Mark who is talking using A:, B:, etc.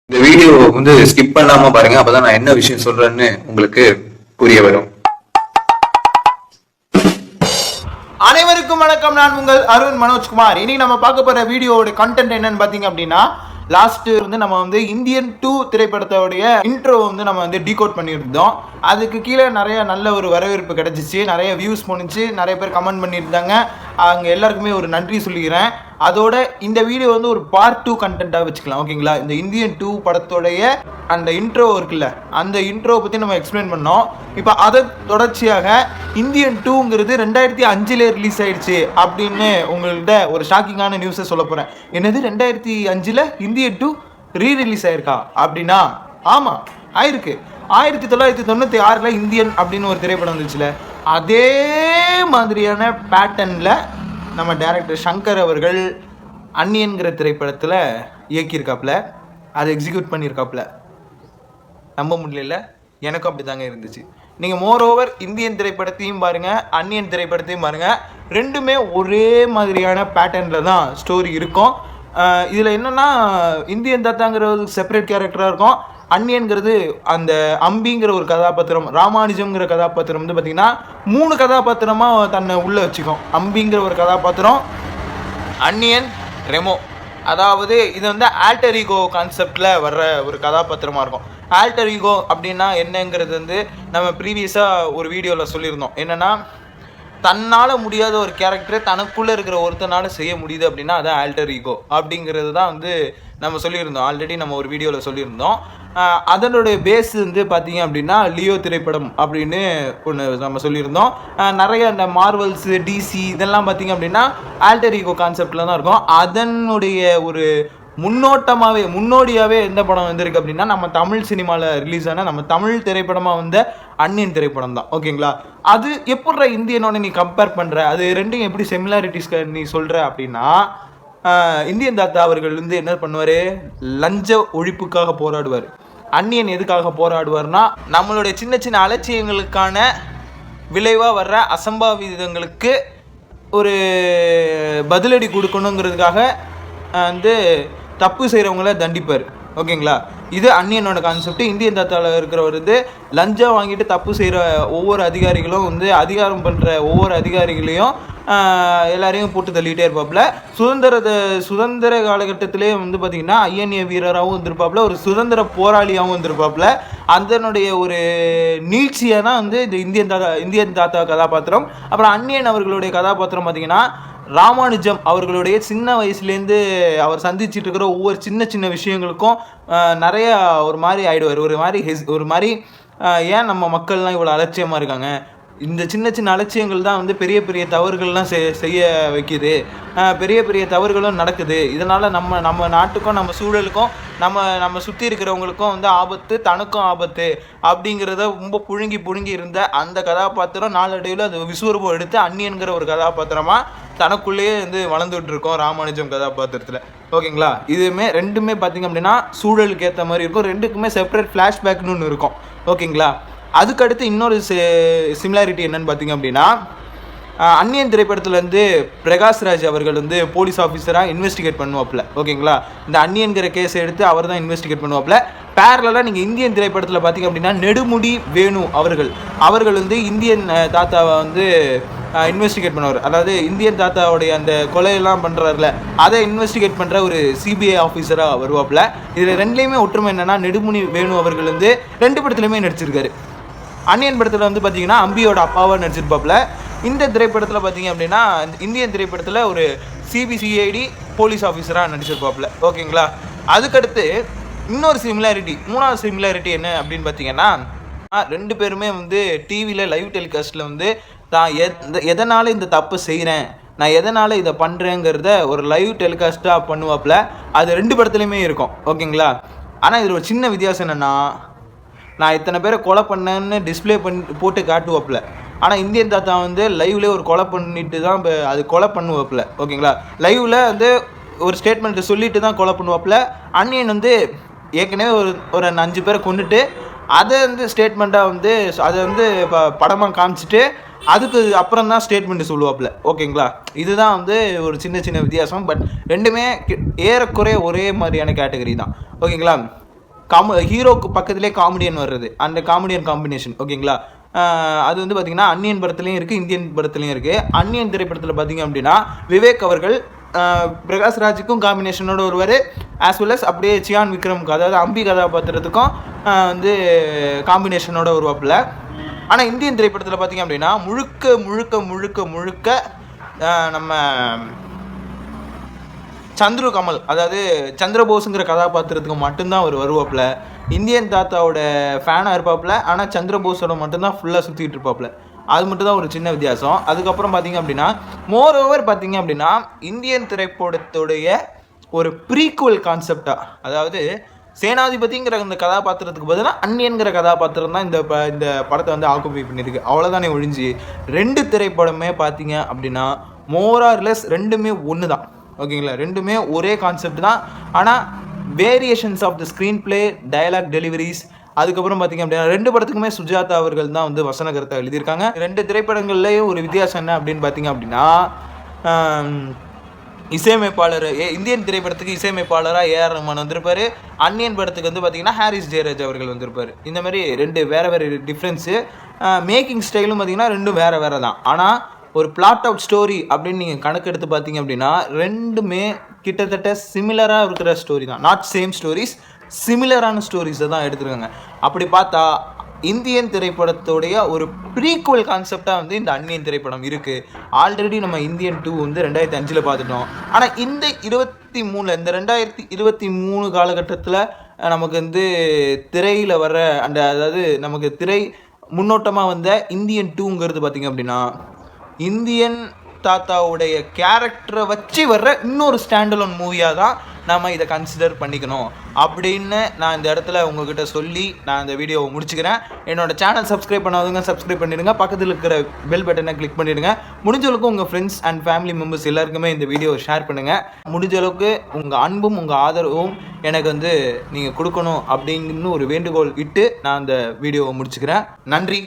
A: இந்த வீடியோ வந்து ஸ்கிப் பண்ணாம பாருங்க, அப்பதான் நான் என்ன விஷயம் சொல்றேன்னு உங்களுக்கு புரிய வரும்.
B: அனைவருக்கும் வணக்கம். நான் உங்கள் அருண் மனோஜ்குமார். இன்னைக்கு நம்ம பார்க்க போற வீடியோட கண்டென்ட் என்னன்னு பாத்தீங்க அப்படின்னா, லாஸ்ட் வந்து நம்ம வந்து இந்தியன் 2 திரைப்படத்தோடைய இன்ட்ரோ வந்து நம்ம வந்து டீகோட் பண்ணியிருந்தோம். அதுக்கு கீழே நிறைய நல்ல ஒரு வரவேற்பு கிடைச்சிச்சு, நிறைய வியூஸ் போணுச்சு, நிறைய பேர் கமெண்ட் பண்ணியிருந்தாங்க. அவங்க எல்லாருக்குமே ஒரு நன்றி சொல்லிக்கிறேன். அதோட இந்த வீடியோ வந்து ஒரு பார்ட் 2 கண்டென்ட்டாக வச்சுக்கலாம், ஓகேங்களா? இந்த இந்தியன் 2 படத்தோடைய அந்த இன்ட்ரோ இருக்குல்ல, அந்த இன்ட்ரோ பற்றி நம்ம எக்ஸ்பிளைன் பண்ணோம். இப்போ அதை தொடர்ச்சியாக இந்தியன் 2ங்கிறது 2005 ரிலீஸ் ஆயிடுச்சு அப்படின்னு உங்கள்கிட்ட ஒரு ஷாக்கிங்கான நியூஸை சொல்ல போகிறேன். என்னது 2005 இந்தியன் 2 ரீரிலீஸ் ஆயிருக்கா அப்படின்னா, ஆமாம் ஆயிருக்கு. 1996 இந்தியன் அப்படின்னு ஒரு திரைப்படம் வந்துச்சுல, அதே மாதிரியான பேட்டர்னில் நம்ம டைரக்டர் சங்கர் அவர்கள் அந்நியன்கிற திரைப்படத்தில் இயக்கியிருக்காப்புல, அதை எக்ஸிக்யூட் பண்ணியிருக்காப்புல. நம்ப முடியல, எனக்கும் அப்படி தாங்க இருந்துச்சு. நீங்கள் மோரோவர் இந்தியன் திரைப்படத்தையும் பாருங்கள், அந்நியன் திரைப்படத்தையும் பாருங்கள், ரெண்டுமே ஒரே மாதிரியான பேட்டர்னில் தான் ஸ்டோரி இருக்கும். இதில் என்னென்னா, இந்தியன் தாத்தாங்கிறது செப்பரேட் கேரக்டராக இருக்கும். அந்நியன்கிறது அந்த அம்பிங்கிற ஒரு கதாபாத்திரம், ராமானுஜம்ங்கிற கதாபாத்திரம் வந்து பார்த்திங்கன்னா 3 கதாபாத்திரமாக தன்னை உள்ளே வச்சுக்கும். அம்பிங்கிற ஒரு கதாபாத்திரம், அந்நியன், ரெமோ. அதாவது இது வந்து ஆல்டர் ஈகோ கான்செப்டில் வர்ற ஒரு கதாபாத்திரமாக இருக்கும். ஆல்டர் ஈகோ அப்படின்னா என்னங்கிறது வந்து நம்ம ப்ரீவியஸாக ஒரு வீடியோவில் சொல்லியிருந்தோம். என்னென்னா, தன்னால் முடியாத ஒரு கேரக்டரை தனக்குள்ளே இருக்கிற ஒருத்தனால் செய்ய முடியுது அப்படின்னா அதான் ஆல்டர் ஈகோ அப்படிங்கிறது தான் வந்து நம்ம சொல்லியிருந்தோம். ஆல்ரெடி நம்ம ஒரு வீடியோவில் சொல்லியிருந்தோம். அதனுடைய பேஸ் வந்து பார்த்திங்க அப்படின்னா லியோ திரைப்படம் அப்படின்னு ஒன்று நம்ம சொல்லியிருந்தோம். நிறைய இந்த மார்வல்ஸு, டிசி இதெல்லாம் பார்த்திங்க அப்படின்னா ஆல்டர் ஈகோ கான்செப்டில் தான் இருக்கும். அதனுடைய ஒரு முன்னோடியாகவே எந்த படம் வந்திருக்கு அப்படின்னா, நம்ம தமிழ் சினிமாவில் ரிலீஸ் ஆன நம்ம தமிழ் திரைப்படமாக வந்த அந்நியன் திரைப்படம் தான், ஓகேங்களா? அது எப்படி இந்தியனோட நீ கம்பேர் பண்ணுற, அது ரெண்டையும் எப்படி சிமிலாரிட்டிஸ் நீ சொல்கிற அப்படின்னா, இந்தியன் தாத்தா அவர்கள் வந்து என்ன பண்ணுவார், லஞ்ச ஒழிப்புக்காக போராடுவார். அந்நியன் எதுக்காக போராடுவார்னா, நம்மளுடைய சின்ன சின்ன அலட்சியங்களுக்கான விளைவாக வர்ற அசம்பாவிதங்களுக்கு ஒரு பதிலடி கொடுக்கணுங்கிறதுக்காக வந்து தப்பு செய்கிறவங்கள தண்டிப்பார், ஓகேங்களா? இது அந்நியனோட கான்செப்ட். இந்தியன் தாத்தாவில் இருக்கிறவர் வந்து லஞ்சம் வாங்கிட்டு தப்பு செய்கிற ஒவ்வொரு அதிகாரிகளும் வந்து அதிகாரம் பண்ணுற ஒவ்வொரு அதிகாரிகளையும் எல்லாரையும் போட்டு தள்ளிகிட்டே இருப்பாப்புல. சுதந்திர காலகட்டத்திலே வந்து பார்த்திங்கன்னா ஐஎன்ஏ வீரராகவும் இருந்திருப்பாப்புல, ஒரு சுதந்திர போராளியாகவும் இருந்திருப்பாப்புல. அதனுடைய ஒரு நீட்சியாக தான் வந்து இந்த இந்தியன் தாத்தா கதாபாத்திரம். அப்புறம் அந்நியன் அவர்களுடைய கதாபாத்திரம் பார்த்திங்கன்னா, ராமானுஜம் அவர்களுடைய சின்ன வயசுலேருந்து அவர் சந்திச்சுட்டு இருக்கிற ஒவ்வொரு சின்ன சின்ன விஷயங்களுக்கும் நிறைய ஒரு மாதிரி ஆகிடுவார். ஒரு மாதிரி ஏன் நம்ம மக்கள்லாம் இவ்வளோ அலட்சியமாக இருக்காங்க, இந்த சின்ன சின்ன அலட்சியங்கள் தான் வந்து பெரிய பெரிய தவறுகள்லாம் செய்ய வைக்குது, பெரிய பெரிய தவறுகளும் நடக்குது. இதனால் நம்ம நாட்டுக்கும் நம்ம சூழலுக்கும் நம்ம சுற்றி இருக்கிறவங்களுக்கும் வந்து ஆபத்து, தனக்கும் ஆபத்து அப்படிங்கிறத ரொம்ப புழுங்கி இருந்த அந்த கதாபாத்திரம் நாளடைவில் அது விஸ்வரூபம் எடுத்து அந்நியன்கிற ஒரு கதாபாத்திரமாக தனக்குள்ளேயே வந்து வளர்ந்துட்டு இருக்கோம் ராமானுஜம் கதாபாத்திரத்தில், ஓகேங்களா? ரெண்டுமே பார்த்திங்க அப்படின்னா சூழலுக்கு ஏற்ற மாதிரி இருக்கும். ரெண்டுக்குமே செப்பரேட் ஃப்ளாஷ்பேக்னு ஒன்று இருக்கும், ஓகேங்களா? அதுக்கடுத்து இன்னொரு சிமிலாரிட்டி என்னன்னு பார்த்திங்க அப்படின்னா, அந்நியன் திரைப்படத்தில் வந்து பிரகாஷ்ராஜ் அவர்கள் வந்து போலீஸ் ஆஃபீஸராக இன்வெஸ்டிகேட் பண்ணுவாப்பில், ஓகேங்களா? இந்த அந்நியன்கிற கேஸை எடுத்து அவர் தான் இன்வெஸ்டிகேட் பண்ணுவாப்பில். பேரலாக நீங்கள் இந்தியன் திரைப்படத்தில் பார்த்திங்க அப்படின்னா நெடுமுடி வேணு அவர்கள் வந்து இந்தியன் தாத்தாவை வந்து இன்வெஸ்டிகேட் பண்ணுவார். அதாவது இந்தியன் தாத்தாவுடைய அந்த கொலையெல்லாம் பண்ணுறாருல, அதை இன்வெஸ்டிகேட் பண்ணுற ஒரு சிபிஐ ஆஃபீஸராக வருவாப்பில். இதில் ரெண்டுலேயுமே ஒற்றுமை என்னென்னா, நெடுமுடி வேணு அவர்கள் வந்து 2 படத்துலையுமே நடிச்சிருக்காரு. அந்நியன் படத்தில் வந்து பார்த்திங்கன்னா அம்பியோட அப்பாவாக நடிச்சிருப்பாப்புல. இந்த திரைப்படத்தில் பார்த்திங்க அப்படின்னா இந்தியன் திரைப்படத்தில் ஒரு சிபிசிஐடி போலீஸ் ஆஃபீஸராக நடிச்சிருப்பாப்புல, ஓகேங்களா? அதுக்கடுத்து இன்னொரு சிமிலாரிட்டி, 3வது சிமிலாரிட்டி என்ன அப்படின்னு பார்த்திங்கன்னா, 2 பேருமே வந்து டிவியில் லைவ் டெலிகாஸ்ட்டில் வந்து தான் எதனால் இந்த தப்பு செய்கிறேன், நான் எதனால் இதை பண்ணுறேங்கிறத ஒரு லைவ் டெலிகாஸ்ட்டாக பண்ணுவாப்புல. அது 2 படத்துலையுமே இருக்கும், ஓகேங்களா? ஆனால் இதில் ஒரு சின்ன வித்தியாசம் என்னென்னா, நான் இத்தனை பேரை கொலை பண்ணேன்னு டிஸ்பிளே போட்டு காட்டுவாப்புல. ஆனால் இந்தியன் தாத்தா வந்து லைவ்லேயே ஒரு கொலை பண்ணிட்டு தான் அது கொலை பண்ணுவாப்புல, ஓகேங்களா? லைவில் வந்து ஒரு ஸ்டேட்மெண்ட்டு சொல்லிட்டு தான் கொலை பண்ணுவாப்புல. அந்நியன் வந்து ஏற்கனவே ஒரு 5 பேரை கொண்டுட்டு அதை வந்து ஸ்டேட்மெண்ட்டாக வந்து அதை வந்து இப்போ படமாக காமிச்சிட்டு அதுக்கு அப்புறம் தான் ஸ்டேட்மெண்ட்டு சொல்லுவாப்புல, ஓகேங்களா? இதுதான் வந்து ஒரு சின்ன சின்ன வித்தியாசம். பட் ரெண்டுமே ஏறக்குறைய ஒரே மாதிரியான கேட்டகரி தான், ஓகேங்களா? ஹீரோக்கு பக்கத்துலேயே காமெடியன் வர்றது, அந்த காமெடியன் காம்பினேஷன். ஓகேங்களா, அது வந்து பார்த்திங்கன்னா அந்நியன் படத்துலையும் இருக்குது, இந்தியன் படத்துலையும் இருக்குது. அந்நியன் திரைப்படத்தில் பார்த்திங்க அப்படின்னா விவேக் அவர்கள் பிரகாஷ் ராஜுக்கும் காம்பினேஷனோட வருவார், ஆஸ் வெல் அஸ் அப்படியே சியான் விக்ரமுக்கு, அதாவது அம்பி கதாபாத்திரத்துக்கும் வந்து காம்பினேஷனோட வருவாப்பில். ஆனால் இந்தியன் திரைப்படத்தில் பார்த்திங்க அப்படின்னா முழுக்க முழுக்க முழுக்க முழுக்க நம்ம சந்துரு கமல், அதாவது சந்திரபோஸுங்கிற கதாபாத்திரத்துக்கு மட்டும்தான் அவர் வருவாப்பில். இந்தியன் தாத்தாவோட ஃபேனாக இருப்பாப்புல, ஆனால் சந்திரபோஸோட மட்டும்தான் ஃபுல்லாக சுற்றிட்டு இருப்பாப்புல. அது மட்டும் தான் ஒரு சின்ன வித்தியாசம். அதுக்கப்புறம் பார்த்திங்க அப்படின்னா மோர் ஓவர் பார்த்திங்க அப்படின்னா இந்தியன் திரைப்படத்துடைய ஒரு ப்ரீக்குவல் கான்செப்டாக, அதாவது சேனாதிபதிங்கிற அந்த கதாபாத்திரத்துக்கு பதிலாக அந்நியன்கிற கதாபாத்திரம் தான் இந்த படத்தை வந்து ஆக்குபை பண்ணியிருக்கு. அவ்வளோதானே ஒழிஞ்சு 2 திரைப்படமே பார்த்திங்க அப்படின்னா மோரார்லெஸ் ரெண்டுமே ஒன்று தான். ஓகேங்களா, ரெண்டுமே ஒரே கான்செப்ட் தான். ஆனால் variations of the screenplay, dialogue deliveries, அதுக்கப்புறம் பார்த்திங்க அப்படின்னா 2 படத்துக்குமே சுஜாதா அவர்கள் தான் வந்து வசனகர்த்தா எழுதியிருக்காங்க. 2 திரைப்படங்கள்லேயும் ஒரு வித்தியாசம் என்ன அப்படின்னு பார்த்திங்க அப்படின்னா இசையமைப்பாளர் இந்தியன் திரைப்படத்துக்கு இசையமைப்பாளராக ஏஆர் ரஹ்மான் வந்திருப்பார், அந்நியன் படத்துக்கு வந்து பார்த்திங்கன்னா ஹாரிஸ் ஜெயராஜ் அவர்கள் வந்திருப்பார். இந்த மாதிரி 2 வேறு டிஃப்ரென்ஸு. மேக்கிங் ஸ்டைலும் பார்த்திங்கன்னா 2 வேறு தான். ஆனால் ஒரு பிளாட் அவுட் ஸ்டோரி அப்படின்னு நீங்கள் கணக்கெடுத்து பார்த்தீங்க அப்படின்னா 2மே கிட்டத்தட்ட சிமிலராக இருக்கிற ஸ்டோரி தான். நாட் சேம் ஸ்டோரிஸ், சிமிலரான ஸ்டோரிஸை தான் எடுத்துருக்காங்க. அப்படி பார்த்தா இந்தியன் திரைப்படத்துடைய ஒரு ப்ரீக்குவல் கான்செப்டாக வந்து இந்த அந்நியன் திரைப்படம் இருக்குது. ஆல்ரெடி நம்ம இந்தியன் 2 வந்து 2005 பார்த்துட்டோம். ஆனால் இந்த 2023 காலகட்டத்தில் நமக்கு வந்து திரையில் வர அதாவது நமக்கு திரை முன்னோட்டமாக வந்த இந்தியன் 2ங்கிறது பார்த்திங்க அப்படின்னா இந்தியன் தாத்தாவுடைய கேரக்டரை வச்சு வர்ற இன்னொரு ஸ்டாண்டலோன் மூவியாக தான் நாம் இதை கன்சிடர் பண்ணிக்கணும் அப்படின்னு நான் இந்த இடத்துல உங்ககிட்ட சொல்லி நான் இந்த வீடியோவை முடிச்சுக்கிறேன். என்னோடய சேனல் சப்ஸ்கிரைப் பண்ணாதவங்க சப்ஸ்கிரைப் பண்ணிடுங்க, பக்கத்தில் இருக்கிற பெல் பட்டனை கிளிக் பண்ணிவிடுங்க. முடிஞ்ச அளவுக்கு உங்கள் ஃப்ரெண்ட்ஸ் அண்ட் ஃபேமிலி மெம்பர்ஸ் எல்லாருக்குமே இந்த வீடியோவை ஷேர் பண்ணுங்கள். முடிஞ்ச அளவுக்கு உங்கள் அன்பும் உங்கள் ஆதரவும் எனக்கு வந்து நீங்கள் கொடுக்கணும் அப்படின்னு ஒரு வேண்டுகோள் இட்டு நான் இந்த வீடியோவை முடிச்சுக்கிறேன். நன்றி.